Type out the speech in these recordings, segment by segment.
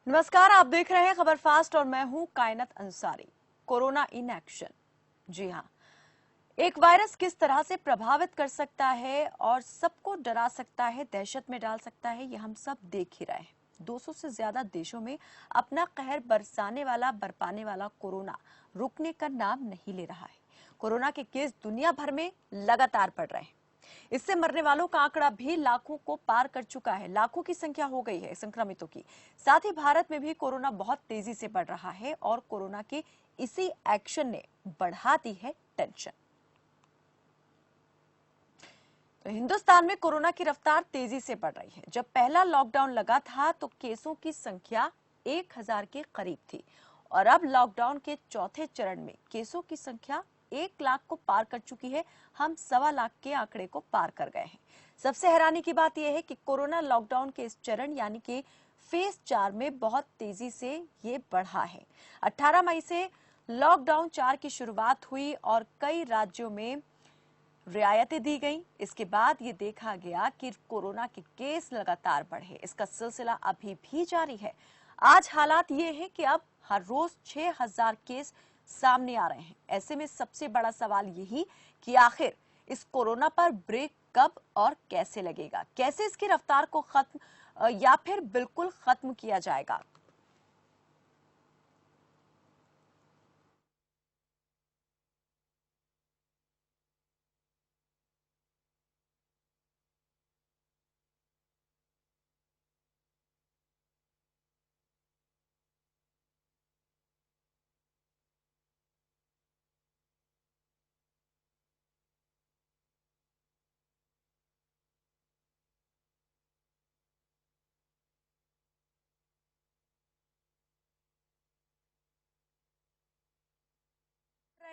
नमस्कार, आप देख रहे हैं खबर फास्ट और मैं हूं Kaynat Ansari. Corona in action. जी हां, एक वायरस किस तरह से प्रभावित कर सकता है और सबको डरा सकता है, दहशत में डाल सकता है, ये हम सब देख ही रहे हैं। 200 से ज्यादा देशों में अपना कहर बरपाने वाला कोरोना रुकने का नाम नहीं ले रहा है। कोरोना के केस दुनिया भर में लगातार बढ़ रहे हैं। इससे मरने वालों का आंकड़ा भी लाखों को पार कर चुका है। लाखों की संख्या हो गई है संक्रमितों की। साथ ही भारत में भी कोरोना बहुत तेजी से बढ़ रहा है और कोरोना के इसी एक्शन ने बढ़ा दी है टेंशन। तो हिंदुस्तान में कोरोना की रफ्तार तेजी से बढ़ रही है। जब पहला लॉकडाउन लगा था तो केसों की संख्या 1000 के करीब थी और अब लॉकडाउन के चौथे चरण में केसों की संख्या 1 लाख को पार कर चुकी है। हम 1.25 लाख के आंकड़े को पार कर गए हैं। सबसे हैरानी की बात यह है कि कोरोना लॉकडाउन के इस चरण यानी कि फेज 4 में बहुत तेजी से ये बढ़ा है। 18 मई से लॉकडाउन 4 की शुरुआत हुई और कई राज्यों में रियायतें दी गई। इसके बाद ये देखा गया कि कोरोना के केस लगातार बढ़े। इसका सिलसिला अभी भी जारी है। आज हालात ये है कि अब हर रोज 6000 केस सामने आ रहे हैं। ऐसे में सबसे बड़ा सवाल यही कि आखिर इस कोरोना पर ब्रेक कब और कैसे लगेगा, कैसे इसकी रफ्तार को खत्म या फिर बिल्कुल खत्म किया जाएगा।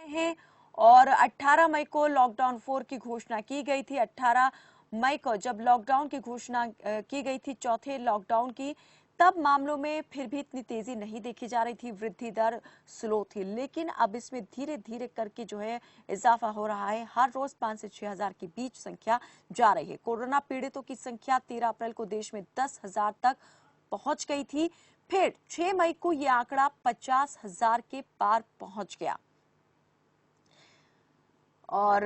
हैं और 18 मई को लॉकडाउन 4 की घोषणा की गई थी। 18 मई को जब लॉकडाउन की घोषणा की गई थी, चौथे लॉकडाउन की, तब मामलों में फिर भी इतनी तेजी नहीं देखी जा रही थी। वृद्धि दर स्लो थी, लेकिन अब इसमें धीरे धीरे करके जो है इजाफा हो रहा है। हर रोज 5 से 6000 के बीच संख्या जा रही है। कोरोना पीड़ितों की संख्या 13 अप्रैल को देश में 10,000 तक पहुंच गई थी। फिर 6 मई को यह आंकड़ा 50,000 के पार पहुंच गया और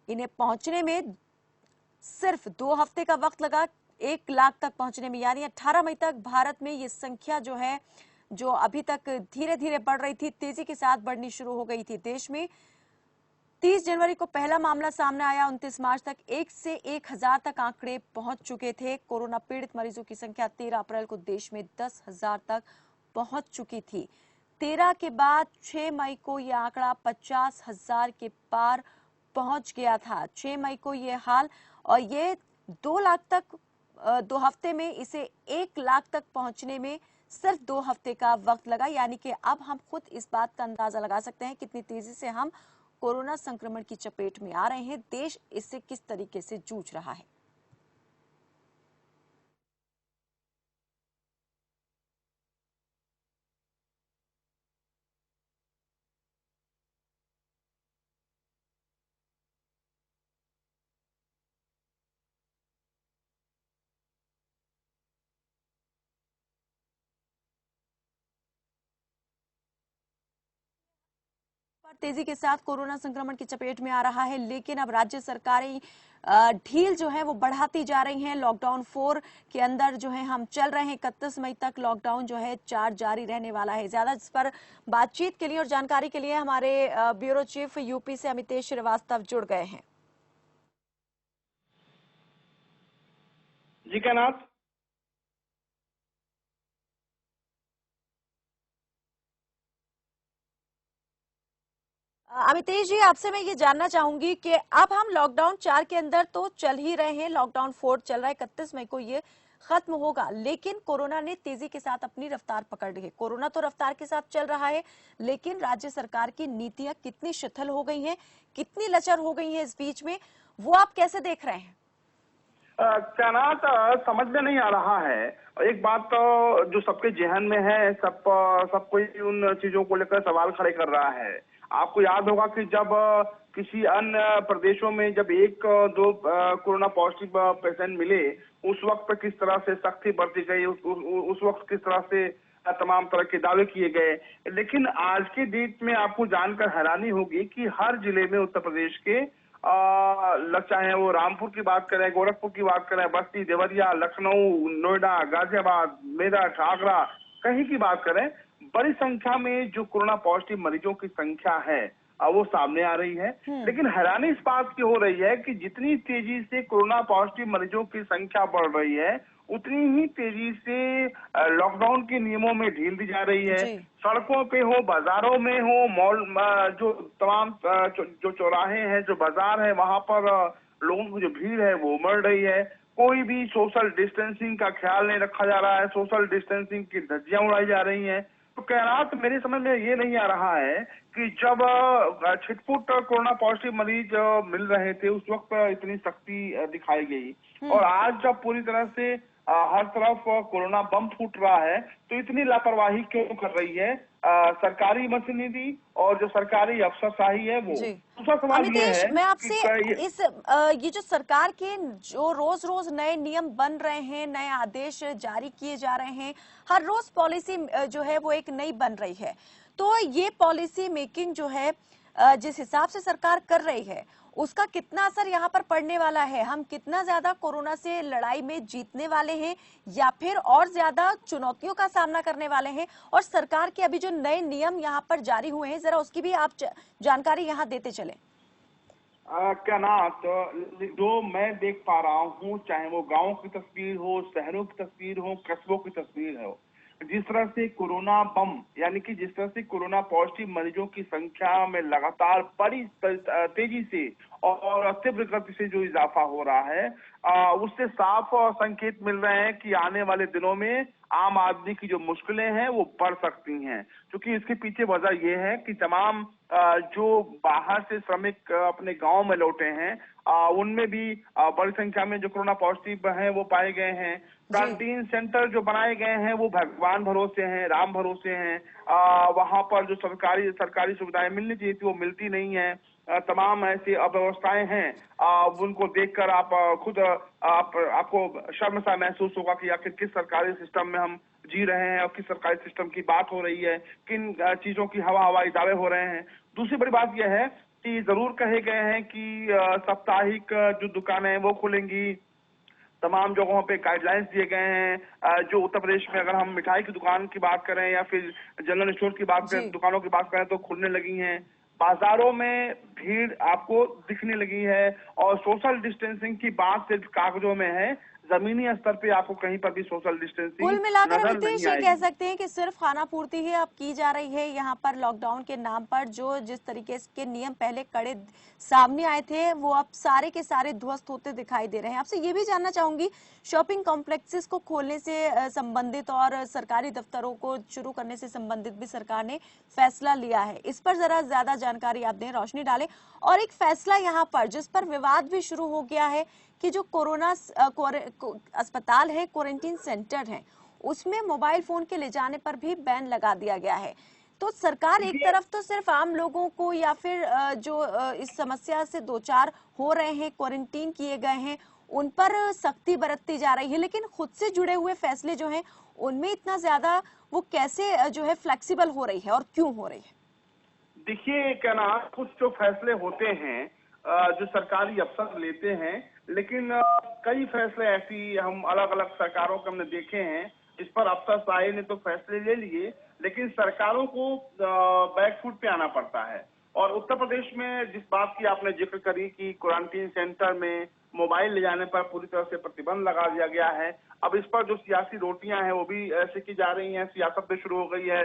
इन्हें पहुंचने में सिर्फ 2 हफ्ते का वक्त लगा 1 लाख तक पहुंचने में। यानी 18 मई तक भारत में ये संख्या जो है, जो अभी तक धीरे धीरे बढ़ रही थी, तेजी के साथ बढ़नी शुरू हो गई थी। देश में 30 जनवरी को पहला मामला सामने आया। 29 मार्च तक 1 से 1000 तक आंकड़े पहुंच चुके थे। कोरोना पीड़ित मरीजों की संख्या 13 अप्रैल को देश में 10,000 तक पहुंच चुकी थी। 13 के बाद 6 मई को यह आंकड़ा 50,000 के पार पहुंच गया था। 6 मई को यह हाल और ये 2 लाख तक 2 हफ्ते में इसे 1 लाख तक पहुंचने में सिर्फ 2 हफ्ते का वक्त लगा। यानी कि अब हम खुद इस बात का अंदाजा लगा सकते हैं कितनी तेजी से हम कोरोना संक्रमण की चपेट में आ रहे हैं। देश इससे किस तरीके से जूझ रहा है। पर तेजी के साथ कोरोना संक्रमण की चपेट में आ रहा है, लेकिन अब राज्य सरकारें ढील जो है वो बढ़ाती जा रही हैं। लॉकडाउन 4 के अंदर जो है हम चल रहे हैं। 31 मई तक लॉकडाउन जो है 4 जारी रहने वाला है। ज्यादा इस पर बातचीत के लिए और जानकारी के लिए हमारे ब्यूरो चीफ यूपी से अमितेश श्रीवास्तव जुड़ गए हैं। जी कैनात। अमितेश जी, आपसे मैं ये जानना चाहूंगी कि अब हम लॉकडाउन 4 के अंदर तो चल ही रहे हैं। लॉकडाउन 4 चल रहा है, 31 मई को ये खत्म होगा, लेकिन कोरोना ने तेजी के साथ अपनी रफ्तार पकड़ ली है। कोरोना तो रफ्तार के साथ चल रहा है, लेकिन राज्य सरकार की नीतियां कितनी शिथिल हो गई हैं, कितनी लचर हो गई हैं इस बीच में, वो आप कैसे देख रहे हैं? कैनात, समझ में नहीं आ रहा है। एक बात तो जो सबके जहन में है, सब कोई उन चीजों को लेकर सवाल खड़े कर रहा है। आपको याद होगा कि जब किसी अन्य प्रदेशों में जब एक दो कोरोना पॉजिटिव पेशेंट मिले, उस वक्त किस तरह से सख्ती बरती गई, उस वक्त किस तरह से तमाम तरह के दावे किए गए। लेकिन आज के डेट में आपको जानकर हैरानी होगी कि हर जिले में उत्तर प्रदेश के चाहे वो रामपुर की बात करें, गोरखपुर की बात करें, बस्ती, देवरिया, लखनऊ, नोएडा, गाजियाबाद, मेरठ, आगरा, कहीं की बात करें, बड़ी संख्या में जो कोरोना पॉजिटिव मरीजों की संख्या है वो सामने आ रही है। लेकिन हैरानी इस बात की हो रही है कि जितनी तेजी से कोरोना पॉजिटिव मरीजों की संख्या बढ़ रही है, उतनी ही तेजी से लॉकडाउन के नियमों में ढील दी जा रही है। जी। सड़कों पे हो, बाजारों में हो, मॉल जो तमाम जो चौराहे हैं, जो बाजार है, वहां पर लोगों की जो भीड़ है वो उमड़ रही है। कोई भी सोशल डिस्टेंसिंग का ख्याल नहीं रखा जा रहा है, सोशल डिस्टेंसिंग की धज्जियां उड़ाई जा रही हैं। तो कैरात मेरे समझ में ये नहीं आ रहा है कि जब छिटपुट कोरोना पॉजिटिव मरीज मिल रहे थे, उस वक्त इतनी सख्ती दिखाई गई, और आज जब पूरी तरह से हर तरफ कोरोना बम फूट रहा है, तो इतनी लापरवाही क्यों कर रही है सरकारी मशीनरी और जो सरकारी अफसरशाही है वो। जी। दूसरा सवाल ये अमितेश, है मैं कि आपसे ये जो सरकार के जो रोज रोज नए नियम बन रहे हैं, नए आदेश जारी किए जा रहे हैं, हर रोज पॉलिसी जो है वो एक नई बन रही है, तो ये पॉलिसी मेकिंग जो है जिस हिसाब से सरकार कर रही है, उसका कितना असर यहाँ पर पड़ने वाला है? हम कितना ज्यादा कोरोना से लड़ाई में जीतने वाले हैं या फिर और ज्यादा चुनौतियों का सामना करने वाले हैं? और सरकार के अभी जो नए नियम यहाँ पर जारी हुए हैं, जरा उसकी भी आप जानकारी यहाँ देते चले। क्या ना, तो जो मैं देख पा रहा हूँ, चाहे वो गांव की तस्वीर हो, शहरों की तस्वीर हो, कस्बों की तस्वीर हो, जिस तरह से कोरोना बम, यानी कि जिस तरह से कोरोना पॉजिटिव मरीजों की संख्या में लगातार बड़ी तेजी से और तीव्र गति से जो इजाफा हो रहा है, उससे साफ संकेत मिल रहे हैं कि आने वाले दिनों में आम आदमी की जो मुश्किलें हैं वो बढ़ सकती हैं। क्योंकि इसके पीछे वजह यह है कि तमाम जो बाहर से श्रमिक अपने गांव में लौटे हैं, उनमें भी बड़ी संख्या में जो कोरोना पॉजिटिव हैं वो पाए गए हैं। क्वारंटीन सेंटर जो बनाए गए हैं वो भगवान भरोसे हैं, राम भरोसे हैं। वहां पर जो सरकारी सुविधाएं मिलनी चाहिए थी वो मिलती नहीं है। तमाम ऐसी अव्यवस्थाएं हैं, उनको देखकर आप खुद आपको शर्म सा महसूस होगा कि आखिर किस सरकारी सिस्टम में हम जी रहे हैं और किस सरकारी सिस्टम की बात हो रही है, किन चीजों की हवाई दावे हो रहे हैं। दूसरी बड़ी बात यह है कि जरूर कहे गए हैं कि साप्ताहिक जो दुकानें हैं वो खुलेंगी, तमाम जगहों पे गाइडलाइंस दिए गए हैं। जो उत्तर प्रदेश में अगर हम मिठाई की दुकान की बात करें या फिर जनरल स्टोर की बात करें, दुकानों की बात करें, तो खुलने लगी हैं। बाजारों में भीड़ आपको दिखने लगी है, और सोशल डिस्टेंसिंग की बात सिर्फ कागजों में है, जमीनी स्तर पे आपको कहीं पर भी सोशल डिस्टेंसिंग कुल मिलाकर नजर अमितेश नहीं ये कह आएगी। सकते हैं कि सिर्फ खाना पूर्ति ही अब की जा रही है यहाँ पर लॉकडाउन के नाम पर। जो जिस तरीके के नियम पहले कड़े सामने आए थे, वो अब सारे के सारे ध्वस्त होते दिखाई दे रहे हैं। आपसे ये भी जानना चाहूंगी, शॉपिंग कॉम्प्लेक्सेस को खोलने से संबंधित और सरकारी दफ्तरों को शुरू करने से संबंधित भी सरकार ने फैसला लिया है। इस पर जरा ज्यादा जानकारी आप दें, रोशनी डालें। और एक फैसला यहाँ पर जिस पर विवाद भी शुरू हो गया है कि जो कोरोना अस्पताल है, क्वारंटीन सेंटर है, उसमें मोबाइल फोन के ले जाने पर भी बैन लगा दिया गया है। तो सरकार एक तरफ तो सिर्फ आम लोगों को या फिर जो इस समस्या से दो चार हो रहे हैं, क्वारंटीन किए गए हैं, उन पर सख्ती बरतती जा रही है, लेकिन खुद से जुड़े हुए फैसले जो हैं उनमें इतना ज्यादा वो कैसे जो है फ्लेक्सिबल हो रही है और क्यों हो रही है? देखिए क्या ना, कुछ जो फैसले होते हैं जो सरकारी अफसर लेते हैं, लेकिन कई फैसले ऐसी हम अलग अलग सरकारों के हमने देखे हैं, इस पर अफसरशाही ने तो फैसले ले लिए, लेकिन सरकारों को बैकफुट पे आना पड़ता है। और उत्तर प्रदेश में जिस बात की आपने जिक्र करी कि क्वारंटीन सेंटर में मोबाइल ले जाने पर पूरी तरह से प्रतिबंध लगा दिया गया है, अब इस पर जो सियासी रोटियां हैं वो भी सेकी जा रही हैं, सियासत भी शुरू हो गई है।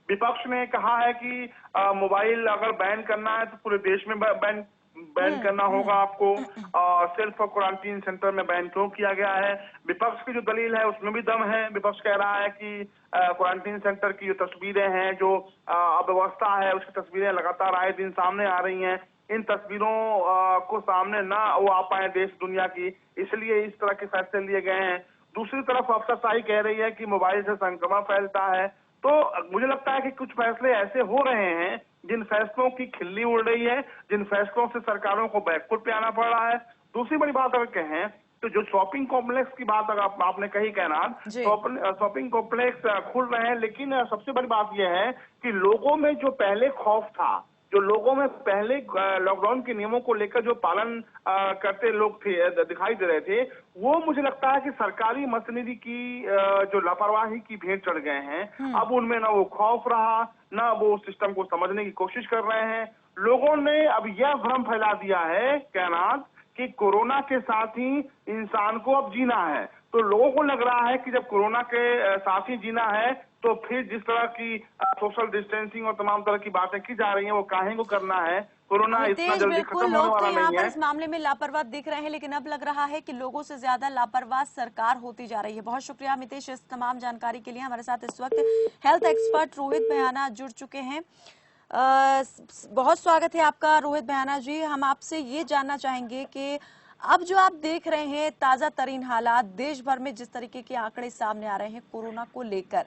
विपक्ष ने कहा है कि मोबाइल अगर बैन करना है तो पूरे देश में बैन करना होगा आपको, सिर्फ क्वारंटीन सेंटर में बैन क्यों किया गया है। विपक्ष की जो दलील है उसमें भी दम है। विपक्ष कह रहा है कि क्वारंटीन सेंटर की जो तस्वीरें हैं, जो अव्यवस्था है, उसकी तस्वीरें लगातार आए दिन सामने आ रही हैं। इन तस्वीरों को सामने ना वो आ पाए देश दुनिया की, इसलिए इस तरह के फैसले लिए गए हैं। दूसरी तरफ अफसरशाही कह रही है कि मोबाइल से संक्रमण फैलता है। तो मुझे लगता है कि कुछ फैसले ऐसे हो रहे हैं जिन फैसलों की खिल्ली उड़ रही है, जिन फैसलों से सरकारों को बैकफुट पे आना पड़ रहा है। दूसरी बड़ी बात अगर कहें तो जो शॉपिंग कॉम्प्लेक्स की बात अगर आपने कही कैनात, जी। शॉपिंग कॉम्प्लेक्स खुल रहे हैं, लेकिन सबसे बड़ी बात यह है कि लोगों में जो पहले खौफ था, जो लोगों में पहले लॉकडाउन के नियमों को लेकर जो पालन करते लोग थे, दिखाई दे रहे थे, वो मुझे लगता है कि सरकारी मशीनरी की जो लापरवाही की भेंट चढ़ गए हैं। अब उनमें ना वो खौफ रहा, ना वो सिस्टम को समझने की कोशिश कर रहे हैं। लोगों ने अब यह भ्रम फैला दिया है कैनात कि कोरोना के साथ ही इंसान को अब जीना है। तो लोगों को लग रहा है कि जब कोरोना के साथ ही जीना है तो फिर जिस तरह की सोशल डिस्टेंसिंग और तमाम तरह की बातें की जा रही हैं वो काहे को करना है। कोरोना इतना हितेश, जल्दी बिल्कुल खत्म होने लोग तो वाला यहाँ नहीं पर है। इस मामले में लापरवाह दिख रहे हैं, लेकिन अब लग रहा है कि लोगों से ज्यादा लापरवाह सरकार होती जा रही है। बहुत शुक्रिया मितेश इस तमाम जानकारी के लिए। हमारे साथ इस वक्त हेल्थ एक्सपर्ट रोहित भयाना जुड़ चुके हैं। बहुत स्वागत है आपका रोहित भयाना जी। हम आपसे ये जानना चाहेंगे कि अब जो आप देख रहे हैं ताजा तरीन हालात देश भर में, जिस तरीके के आंकड़े सामने आ रहे हैं कोरोना को लेकर,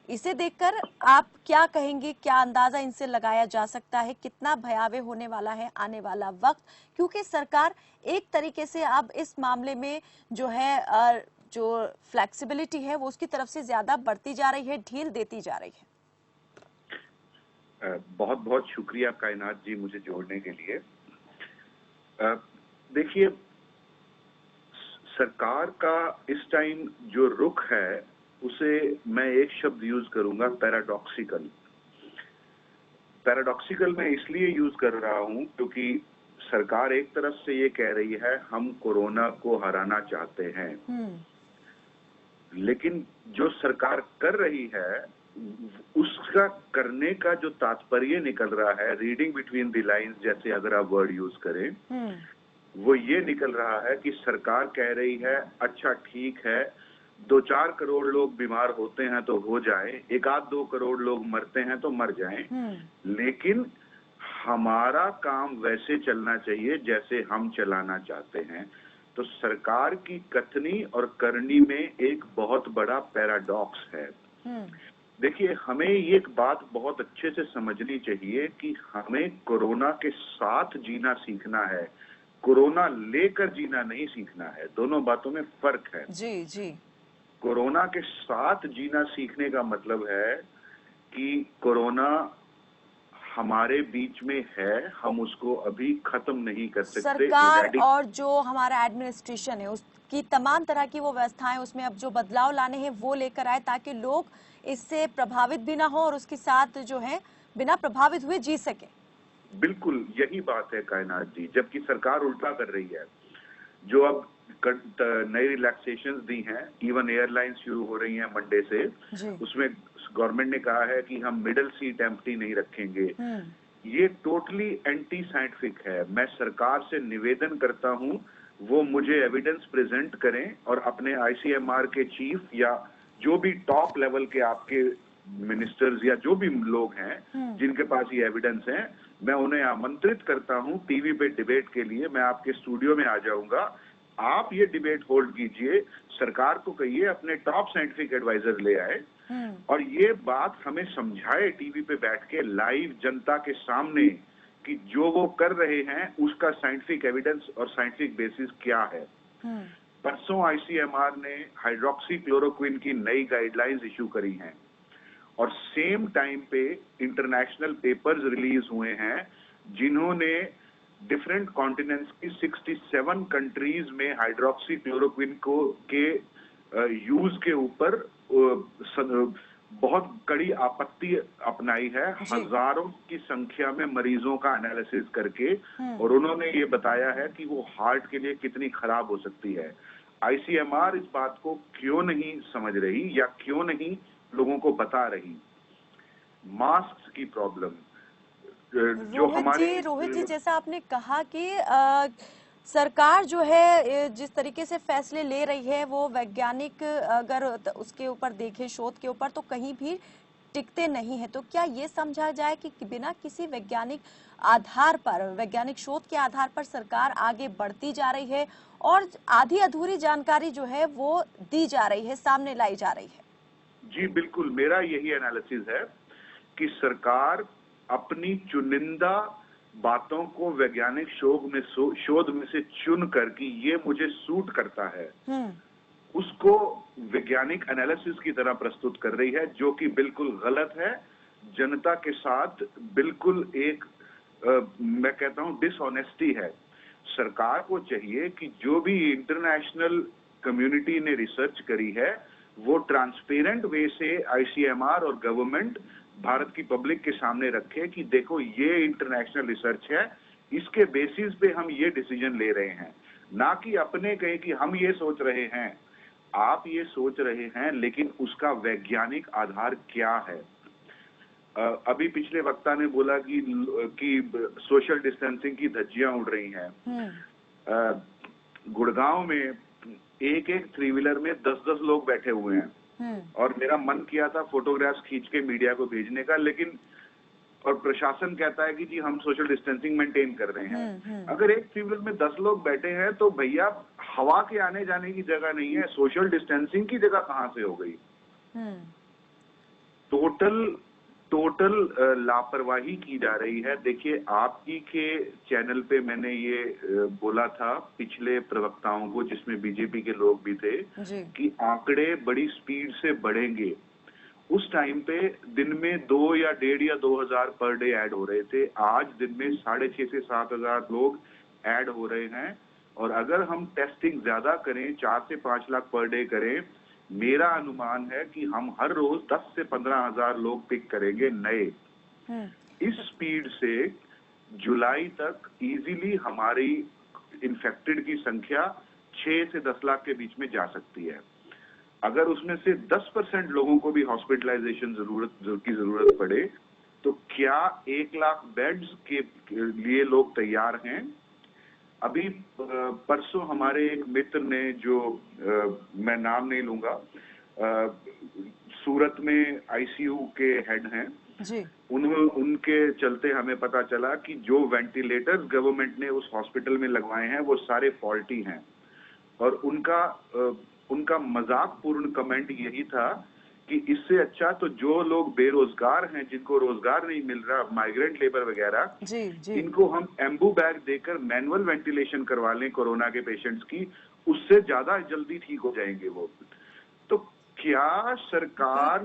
इसे देखकर आप क्या कहेंगे? क्या अंदाजा इनसे लगाया जा सकता है कितना भयावह होने वाला है आने वाला वक्त? क्योंकि सरकार एक तरीके से अब इस मामले में जो है जो फ्लेक्सिबिलिटी है वो उसकी तरफ से ज्यादा बढ़ती जा रही है, ढील देती जा रही है। बहुत बहुत शुक्रिया कायनात जी मुझे जोड़ने के लिए। देखिए, सरकार का इस टाइम जो रुख है उसे मैं एक शब्द यूज करूंगा, पैराडॉक्सिकल। पैराडॉक्सिकल मैं इसलिए यूज कर रहा हूं क्योंकि सरकार एक तरफ से ये कह रही है हम कोरोना को हराना चाहते हैं, लेकिन जो सरकार कर रही है उसका करने का जो तात्पर्य निकल रहा है, रीडिंग बिटवीन द लाइंस जैसे अगर आप वर्ड यूज करें, वो ये निकल रहा है कि सरकार कह रही है अच्छा ठीक है 2-4 करोड़ लोग बीमार होते हैं तो हो जाए, 1-2 करोड़ लोग मरते हैं तो मर जाएं, लेकिन हमारा काम वैसे चलना चाहिए जैसे हम चलाना चाहते हैं। तो सरकार की कथनी और करनी में एक बहुत बड़ा पैराडॉक्स है। देखिए, हमें ये एक बात बहुत अच्छे से समझनी चाहिए कि हमें कोरोना के साथ जीना सीखना है, कोरोना लेकर जीना नहीं सीखना है। दोनों बातों में फर्क है। जी जी। कोरोना के साथ जीना सीखने का मतलब है कि कोरोना हमारे बीच में है, हम उसको अभी खत्म नहीं कर सकते। सरकार और जो हमारा एडमिनिस्ट्रेशन है उसकी तमाम तरह की वो व्यवस्थाएं, उसमें अब जो बदलाव लाने हैं वो लेकर आए ताकि लोग इससे प्रभावित भी ना हो और उसके साथ जो है बिना प्रभावित हुए जी सके। बिल्कुल यही बात है कायनात जी, जबकि सरकार उल्टा कर रही है। जो अब नई रिलैक्सेशंस दी हैं, इवन एयरलाइंस शुरू हो रही हैं मंडे से, उसमें गवर्नमेंट ने कहा है कि हम मिडिल सीट एम्प्टी नहीं रखेंगे। ये टोटली एंटी साइंटिफिक है। मैं सरकार से निवेदन करता हूं वो मुझे एविडेंस प्रेजेंट करें और अपने आईसीएमआर के चीफ या जो भी टॉप लेवल के आपके मिनिस्टर्स या जो भी लोग हैं जिनके पास ये एविडेंस है, मैं उन्हें आमंत्रित करता हूं टीवी पे डिबेट के लिए। मैं आपके स्टूडियो में आ जाऊंगा, आप ये डिबेट होल्ड कीजिए, सरकार को कहिए अपने टॉप साइंटिफिक एडवाइजर ले आए और ये बात हमें समझाए टीवी पे बैठ के लाइव जनता के सामने कि जो वो कर रहे हैं उसका साइंटिफिक एविडेंस और साइंटिफिक बेसिस क्या है। परसों आईसीएमआर ने हाइड्रोक्सी क्लोरोक्विन की नई गाइडलाइंस इशू करी हैं और सेम टाइम पे इंटरनेशनल पेपर्स रिलीज हुए हैं जिन्होंने डिफरेंट कॉन्टिनेंट्स की 67 कंट्रीज में हाइड्रोक्सी क्लोरोक्विन को के यूज के ऊपर बहुत कड़ी आपत्ति अपनाई है, हजारों की संख्या में मरीजों का एनालिसिस करके, और उन्होंने ये बताया है कि वो हार्ट के लिए कितनी खराब हो सकती है। आईसीएमआर इस बात को क्यों नहीं समझ रही या क्यों नहीं लोगों को बता रही? मास्क की प्रॉब्लम जो हमारे रोहित जी जैसा आपने कहा कि सरकार जो है जिस तरीके से फैसले ले रही है वो वैज्ञानिक अगर उसके ऊपर देखे, शोध के ऊपर, तो कहीं भी टिकते नहीं है। तो क्या ये समझा जाए कि बिना किसी वैज्ञानिक आधार पर, वैज्ञानिक शोध के आधार पर सरकार आगे बढ़ती जा रही है और आधी अधूरी जानकारी जो है वो दी जा रही है, सामने लाई जा रही है? जी बिल्कुल, मेरा यही एनालिसिस है कि सरकार अपनी चुनिंदा बातों को वैज्ञानिक शोध में से चुन कर कि ये मुझे सूट करता है, उसको वैज्ञानिक एनालिसिस की तरह प्रस्तुत कर रही है, जो कि बिल्कुल गलत है। जनता के साथ बिल्कुल एक मैं कहता हूं डिसऑनेस्टी है। सरकार को चाहिए कि जो भी इंटरनेशनल कम्युनिटी ने रिसर्च करी है वो ट्रांसपेरेंट वे से आईसीएमआर और गवर्नमेंट भारत की पब्लिक के सामने रखे कि देखो ये इंटरनेशनल रिसर्च है, इसके बेसिस पे हम ये डिसीजन ले रहे हैं, ना कि अपने कहे कि हम ये सोच रहे हैं। आप ये सोच रहे हैं लेकिन उसका वैज्ञानिक आधार क्या है? अभी पिछले वक्ता ने बोला कि सोशल डिस्टेंसिंग की धज्जियां उड़ रही हैं। गुड़गांव में एक थ्री व्हीलर में 10-10 लोग बैठे हुए हैं और मेरा मन किया था फोटोग्राफ्स खींच के मीडिया को भेजने का, लेकिन और प्रशासन कहता है कि जी हम सोशल डिस्टेंसिंग मेंटेन कर रहे हैं। अगर एक थ्री व्हीलर में 10 लोग बैठे हैं तो भैया हवा के आने जाने की जगह नहीं है, सोशल डिस्टेंसिंग की जगह कहां से हो गई? टोटल लापरवाही की जा रही है। देखिए, आपकी के चैनल पे मैंने ये बोला था पिछले प्रवक्ताओं को, जिसमें बीजेपी के लोग भी थे, कि आंकड़े बड़ी स्पीड से बढ़ेंगे। उस टाइम पे दिन में 2 या 1.5 या 2,000 पर डे ऐड हो रहे थे। आज दिन में 6,500 से 7,000 लोग ऐड हो रहे हैं। और अगर हम टेस्टिंग ज्यादा करें, 4 से 5 लाख पर डे करें, मेरा अनुमान है कि हम हर रोज 10 से 15,000 लोग पिक करेंगे नए। इस स्पीड से जुलाई तक इजीली हमारी इन्फेक्टेड की संख्या 6 से 10 लाख के बीच में जा सकती है। अगर उसमें से 10% लोगों को भी हॉस्पिटलाइजेशन की जरूरत पड़े तो क्या 1 लाख बेड्स के लिए लोग तैयार हैं? अभी परसों हमारे एक मित्र ने, जो मैं नाम नहीं लूंगा, सूरत में आईसीयू के हेड हैं जी, उनके चलते हमें पता चला कि जो वेंटिलेटर्स गवर्नमेंट ने उस हॉस्पिटल में लगवाए हैं वो सारे फॉल्टी हैं। और उनका मजाक पूर्ण कमेंट यही था कि इससे अच्छा तो जो लोग बेरोजगार हैं, जिनको रोजगार नहीं मिल रहा, माइग्रेंट लेबर वगैरह, इनको हम एम्बू बैग देकर मैनुअल वेंटिलेशन करवा लें कोरोना के पेशेंट्स की, उससे ज्यादा जल्दी ठीक हो जाएंगे वो। तो क्या सरकार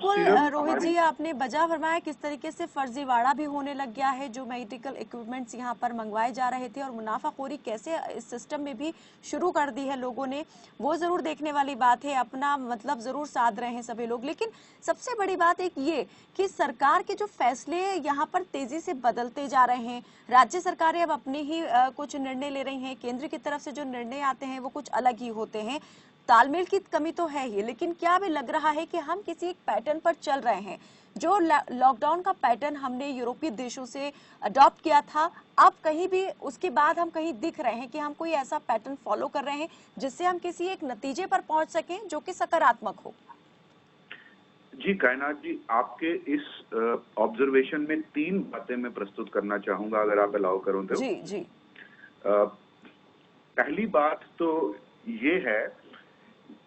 रोहित जी, आपने बजा फरमाया किस तरीके से फर्जीवाड़ा भी होने लग गया है। जो मेडिकल इक्विपमेंट्स यहाँ पर मंगवाए जा रहे थे और मुनाफाखोरी कैसे इस सिस्टम में भी शुरू कर दी है लोगों ने, वो जरूर देखने वाली बात है। अपना मतलब जरूर साध रहे हैं सभी लोग, लेकिन सबसे बड़ी बात एक ये कि सरकार के जो फैसले यहाँ पर तेजी से बदलते जा रहे हैं। राज्य सरकारें अब अपने ही कुछ निर्णय ले रही हैं, केंद्र की तरफ से जो निर्णय आते हैं वो कुछ अलग ही होते हैं। तालमेल की कमी तो है ही, लेकिन क्या भी लग रहा है कि हम किसी एक पैटर्न पर चल रहे हैं? जो लॉकडाउन का पैटर्न हमने यूरोपीय देशों से अडॉप्ट किया था, अब कहीं भी उसके बाद हम कहीं दिख रहे हैं कि हम कोई ऐसा पैटर्न फॉलो कर रहे हैं जिससे हम किसी एक नतीजे पर पहुंच सकें जो कि सकारात्मक हो? जी कायनात जी, आपके इस ऑब्जर्वेशन में 3 बातें मैं प्रस्तुत करना चाहूंगा, अगर आप अलाउ करो तो। जी। पहली बात तो ये है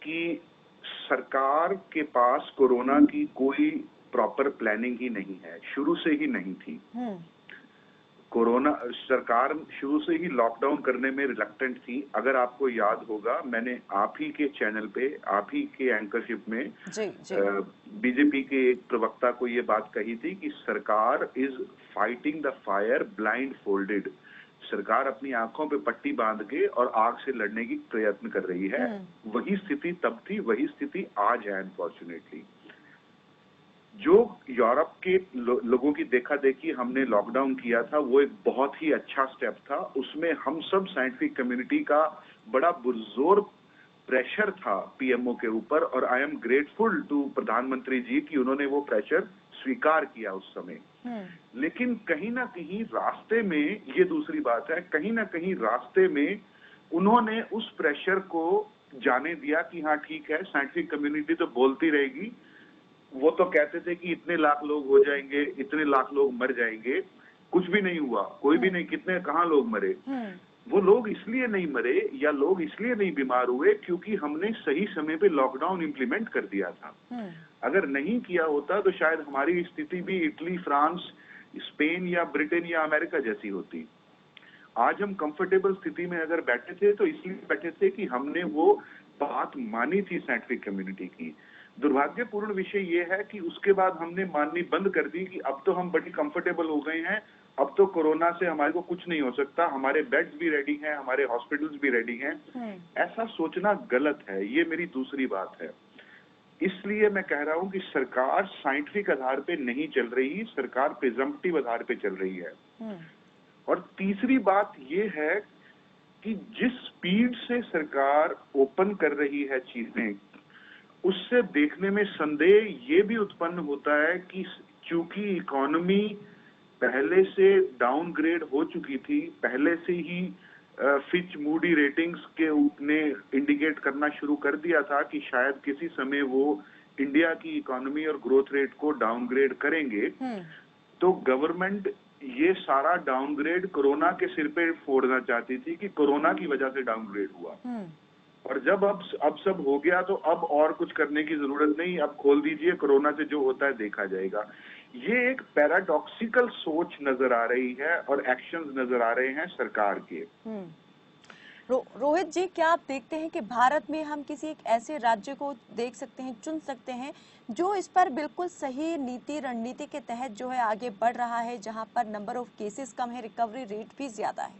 कि सरकार के पास कोरोना की कोई प्रॉपर प्लानिंग ही नहीं है, शुरू से ही नहीं थी। कोरोना सरकार शुरू से ही लॉकडाउन करने में रिलक्टेंट थी। अगर आपको याद होगा, मैंने आप ही के चैनल पे, आप ही के एंकरशिप में बीजेपी के एक प्रवक्ता को ये बात कही थी कि सरकार is fighting the fire blind folded. सरकार अपनी आंखों पे पट्टी बांध के और आग से लड़ने की प्रयत्न कर रही है। वही स्थिति तब थी, वही स्थिति आज है अनफॉर्चुनेटली। जो यूरोप के लोगों की देखा देखी हमने लॉकडाउन किया था, वो एक बहुत ही अच्छा स्टेप था। उसमें हम सब साइंटिफिक कम्युनिटी का बड़ा पुरजोर प्रेशर था पीएमओ के ऊपर, और आई एम ग्रेटफुल टू प्रधानमंत्री जी कि उन्होंने वो प्रेशर स्वीकार किया उस समय। लेकिन कहीं ना कहीं रास्ते में, ये दूसरी बात है, कहीं ना कहीं रास्ते में उन्होंने उस प्रेशर को जाने दिया कि हाँ ठीक है, साइंटिफिक कम्युनिटी तो बोलती रहेगी। वो तो कहते थे कि इतने लाख लोग हो जाएंगे, इतने लाख लोग मर जाएंगे, कुछ भी नहीं हुआ, कोई भी नहीं, कितने कहाँ लोग मरे। वो लोग इसलिए नहीं मरे या लोग इसलिए नहीं बीमार हुए क्योंकि हमने सही समय पे लॉकडाउन इंप्लीमेंट कर दिया था। अगर नहीं किया होता तो शायद हमारी स्थिति भी इटली, फ्रांस स्पेन या ब्रिटेन या अमेरिका जैसी होती। आज हम कंफर्टेबल स्थिति में अगर बैठे थे तो इसलिए बैठे थे कि हमने वो बात मानी थी साइंटिफिक कम्युनिटी की। दुर्भाग्यपूर्ण विषय ये है कि उसके बाद हमने माननी बंद कर दी कि अब तो हम बड़ी कंफर्टेबल हो गए हैं, अब तो कोरोना से हमारे को कुछ नहीं हो सकता, हमारे बेड्स भी रेडी हैं, हमारे हॉस्पिटल्स भी रेडी हैं। ऐसा सोचना गलत है, ये मेरी दूसरी बात है। इसलिए मैं कह रहा हूं कि सरकार साइंटिफिक आधार पे नहीं चल रही, सरकार प्रिजम्पटिव आधार पे चल रही है। और तीसरी बात ये है कि जिस स्पीड से सरकार ओपन कर रही है चीजें, उससे देखने में संदेह ये भी उत्पन्न होता है कि चूंकि इकोनॉमी पहले से डाउनग्रेड हो चुकी थी, पहले से ही फिच मूडी रेटिंग्स के ने इंडिकेट करना शुरू कर दिया था कि शायद किसी समय वो इंडिया की इकोनॉमी और ग्रोथ रेट को डाउनग्रेड करेंगे, तो गवर्नमेंट ये सारा डाउनग्रेड कोरोना के सिर पे फोड़ना चाहती थी कि कोरोना की वजह से डाउनग्रेड हुआ। और जब अब सब हो गया तो अब और कुछ करने की जरूरत नहीं, अब खोल दीजिए, कोरोना से जो होता है देखा जाएगा। ये एक पैराडॉक्सिकल सोच नजर आ रही है और एक्शंस नजर आ रहे हैं सरकार के। रोहित जी, क्या आप देखते हैं कि भारत में हम किसी एक ऐसे राज्य को देख सकते हैं, चुन सकते हैं जो इस पर बिल्कुल सही नीति रणनीति के तहत जो है आगे बढ़ रहा है, जहां पर नंबर ऑफ केसेस कम है, रिकवरी रेट भी ज्यादा है?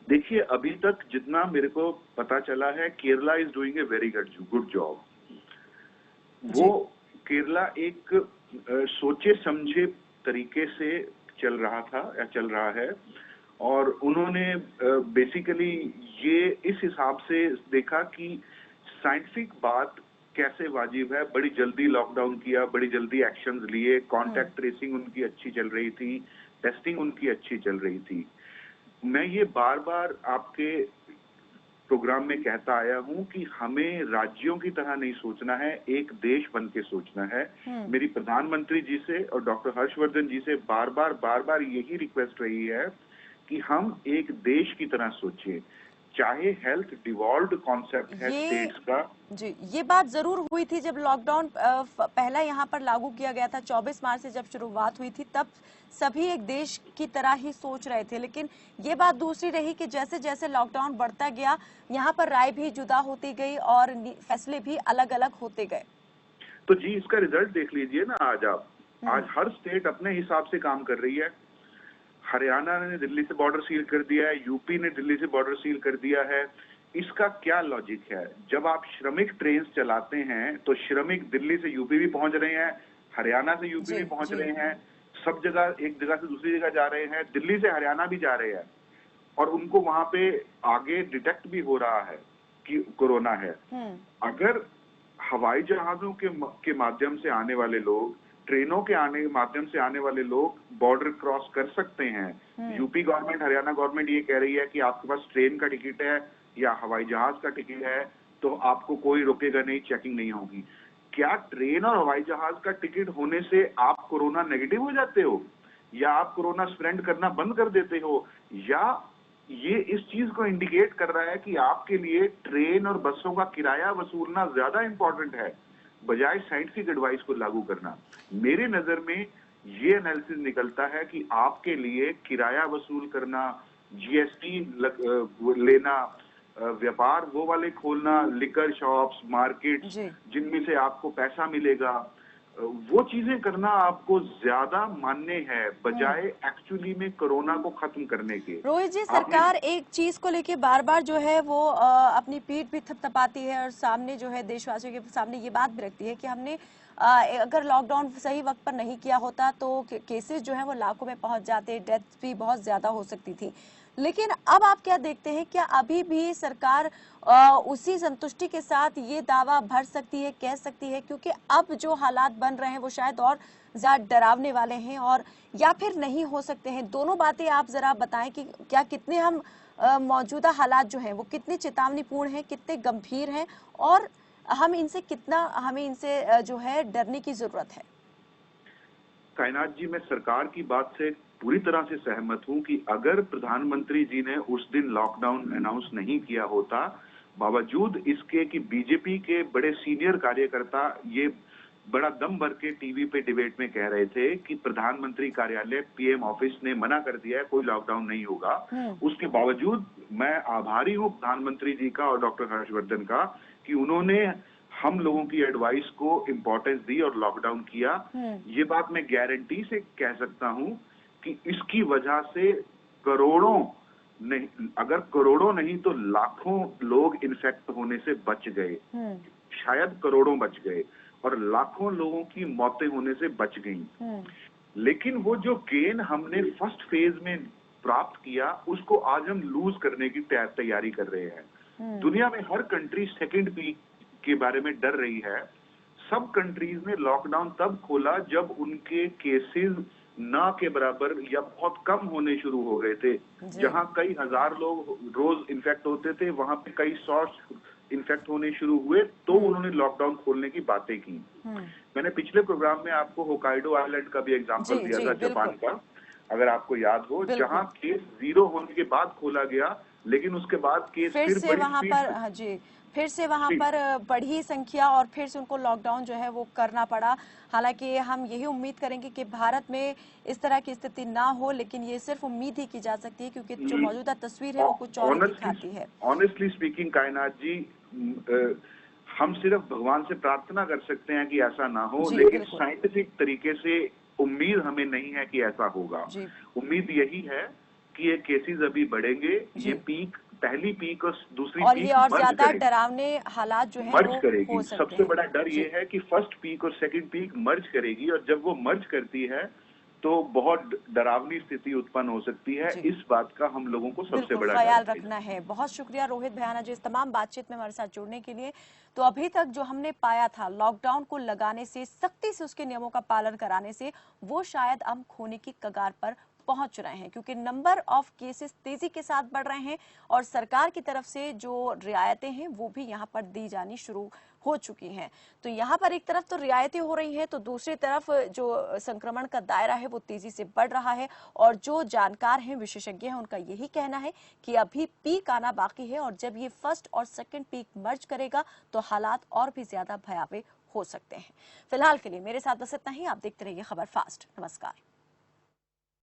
देखिए, अभी तक जितना मेरे को पता चला है, Kerala is doing a very good job. वो केरला एक सोचे समझे तरीके से चल रहा था या चल रहा है, और उन्होंने बेसिकली ये इस हिसाब से देखा कि साइंटिफिक बात कैसे वाजिब है। बड़ी जल्दी लॉकडाउन किया, बड़ी जल्दी एक्शंस लिए, कांटेक्ट ट्रेसिंग उनकी अच्छी चल रही थी, टेस्टिंग उनकी अच्छी चल रही थी। मैं ये बार बार आपके प्रोग्राम में कहता आया हूं कि हमें राज्यों की तरह नहीं सोचना है, एक देश बन के सोचना है। मेरी प्रधानमंत्री जी से और डॉक्टर हर्षवर्धन जी से बार बार यही रिक्वेस्ट रही है कि हम एक देश की तरह सोचें, चाहे हेल्थ डिवॉल्व्ड कॉन्सेप्ट है स्टेट्स का। जी, ये बात जरूर हुई थी जब लॉकडाउन पहला यहाँ पर लागू किया गया था, 24 मार्च से जब शुरुआत हुई थी, तब सभी एक देश की तरह ही सोच रहे थे। लेकिन ये बात दूसरी रही कि जैसे जैसे लॉकडाउन बढ़ता गया, यहाँ पर राय भी जुदा होती गई और फैसले भी अलग अलग होते गए। तो जी, इसका रिजल्ट देख लीजिए ना। आज हर स्टेट अपने हिसाब से काम कर रही है। हरियाणा ने दिल्ली से बॉर्डर सील कर दिया है, यूपी ने दिल्ली से बॉर्डर सील कर दिया है। इसका क्या लॉजिक है? जब आप श्रमिक ट्रेन चलाते हैं तो श्रमिक दिल्ली से यूपी भी पहुंच रहे हैं, हरियाणा से यूपी भी पहुंच रहे हैं, सब जगह एक जगह से दूसरी जगह जा रहे हैं, दिल्ली से हरियाणा भी जा रहे हैं, और उनको वहां पे आगे डिटेक्ट भी हो रहा है कि कोरोना है। अगर हवाई जहाजों के माध्यम से आने वाले लोग, ट्रेनों के माध्यम से आने वाले लोग बॉर्डर क्रॉस कर सकते हैं, यूपी गवर्नमेंट, हरियाणा गवर्नमेंट ये कह रही है कि आपके पास ट्रेन का टिकट है या हवाई जहाज का टिकट है तो आपको कोई रोकेगा नहीं, चेकिंग नहीं होगी। क्या ट्रेन और हवाई जहाज का टिकट होने से आप कोरोना नेगेटिव हो जाते हो, या आप कोरोना स्प्रेड करना बंद कर देते हो, या ये इस चीज को इंडिकेट कर रहा है कि आपके लिए ट्रेन और बसों का किराया वसूलना ज्यादा इंपॉर्टेंट है बजाय साइंटिफिक एडवाइस को लागू करना? मेरे नजर में ये एनालिसिस निकलता है कि आपके लिए किराया वसूल करना, जीएसटी लेना, व्यापार वो वाले खोलना, लिकर शॉप्स, मार्केट जिनमें से आपको पैसा मिलेगा, वो चीजें करना आपको ज्यादा मान्य है बजाय एक्चुअली में कोरोना को खत्म करने के। रोहित जी, सरकार एक चीज को लेके बार बार जो है वो अपनी पीठ भी थपथपाती है और सामने जो है देशवासियों के सामने ये बात भी रखती है कि हमने अगर लॉकडाउन सही वक्त पर नहीं किया होता तो केसेस जो है वो लाखों में पहुंच जाते, डेथ्स भी बहुत ज्यादा हो सकती थी। लेकिन अब आप क्या देखते हैं, क्या अभी भी सरकार उसी संतुष्टि के साथ ये दावा भर सकती है, कह सकती है, क्योंकि अब जो हालात बन रहे हैं वो शायद और ज्यादा डरावने वाले हैं, और या फिर नहीं हो सकते हैं? दोनों बातें आप जरा बताएं कि क्या कितने हम मौजूदा हालात जो हैं वो कितने चेतावनीपूर्ण हैं, कितने गंभीर हैं, और हमें इनसे जो है डरने की जरूरत है? कायनात जी, मैं सरकार की बात से पूरी तरह से सहमत हूं कि अगर प्रधानमंत्री जी ने उस दिन लॉकडाउन अनाउंस नहीं किया होता, बावजूद इसके कि बीजेपी के बड़े सीनियर कार्यकर्ता ये बड़ा दम भर के टीवी पे डिबेट में कह रहे थे कि प्रधानमंत्री कार्यालय पीएम ऑफिस ने मना कर दिया है, कोई लॉकडाउन नहीं होगा। उसके बावजूद मैं आभारी हूँ प्रधानमंत्री जी का और डॉक्टर हर्षवर्धन का कि उन्होंने हम लोगों की एडवाइस को इम्पोर्टेंस दी और लॉकडाउन किया। ये बात मैं गारंटी से कह सकता हूँ कि इसकी वजह से करोड़ों नहीं, अगर करोड़ों नहीं तो लाखों लोग इन्फेक्ट होने से बच गए, शायद करोड़ों बच गए और लाखों लोगों की मौतें होने से बच गई। लेकिन वो जो गेन हमने फर्स्ट फेज में प्राप्त किया उसको आज हम लूज करने की तैयारी कर रहे हैं। दुनिया में हर कंट्री सेकंड पीक के बारे में डर रही है। सब कंट्रीज ने लॉकडाउन तब खोला जब उनके केसेस ना के बराबर या बहुत कम होने शुरू हो गए थे। जहां कई हजार लोग रोज इन्फेक्ट होते थे, वहां पे कई 100 इन्फेक्ट होने शुरू हुए, तो उन्होंने लॉकडाउन खोलने की बातें की। मैंने पिछले प्रोग्राम में आपको होकाइडो आइलैंड का भी एग्जांपल दिया था, जापान का, अगर आपको याद हो, जहां केस 0 होने के बाद खोला गया, लेकिन उसके बाद केस फिर से वहां पर, हाँ जी, फिर से वहां पर बढ़ी संख्या और फिर से उनको लॉकडाउन जो है वो करना पड़ा। हालांकि हम यही उम्मीद करेंगे कि भारत में इस तरह की स्थिति ना हो, लेकिन ये सिर्फ उम्मीद ही की जा सकती है क्योंकि जो मौजूदा तस्वीर है वो कुछ और ही दिखाती है। ऑनेस्टली स्पीकिंग कायनात जी, हम सिर्फ भगवान से प्रार्थना कर सकते हैं कि ऐसा ना हो, लेकिन साइंटिफिक तरीके से उम्मीद हमें नहीं है कि ऐसा होगा। उम्मीद यही है कि ये केसेस अभी बढ़ेंगे, ये पीक, पहली पीक और दूसरी और पीक ये और ज्यादा डरावने हालात जो है मर्ज करेगी। सबसे बड़ा डर ये है कि फर्स्ट पीक और सेकंड पीक मर्ज करेगी, और जब वो मर्ज करती है तो बहुत डरावनी स्थिति उत्पन्न हो सकती है। इस बात का हम लोगों को सबसे बड़ा ख्याल रखना है। बहुत शुक्रिया रोहित भैयाना जी इस तमाम बातचीत में हमारे साथ जुड़ने के लिए। तो अभी तक जो हमने पाया था, लॉकडाउन को लगाने से, सख्ती से उसके नियमों का पालन कराने से, वो शायद अब खोने की कगार पर पहुंच रहे हैं क्योंकि नंबर ऑफ केसेस तेजी के साथ बढ़ रहे हैं और सरकार की तरफ से जो रियायतें हैं वो भी यहाँ पर दी जानी शुरू हो चुकी हैं। तो यहाँ पर एक तरफ तो रियायतें हो रही हैं, तो दूसरी तरफ जो संक्रमण का दायरा है वो तेजी से बढ़ रहा है और जो जानकार हैं, विशेषज्ञ हैं, उनका यही कहना है कि अभी पीक आना बाकी है और जब ये फर्स्ट और सेकेंड पीक मर्ज करेगा तो हालात और भी ज्यादा भयावह हो सकते हैं। फिलहाल के लिए मेरे साथ बस इतना ही। आप देखते रहिए खबर फास्ट। नमस्कार।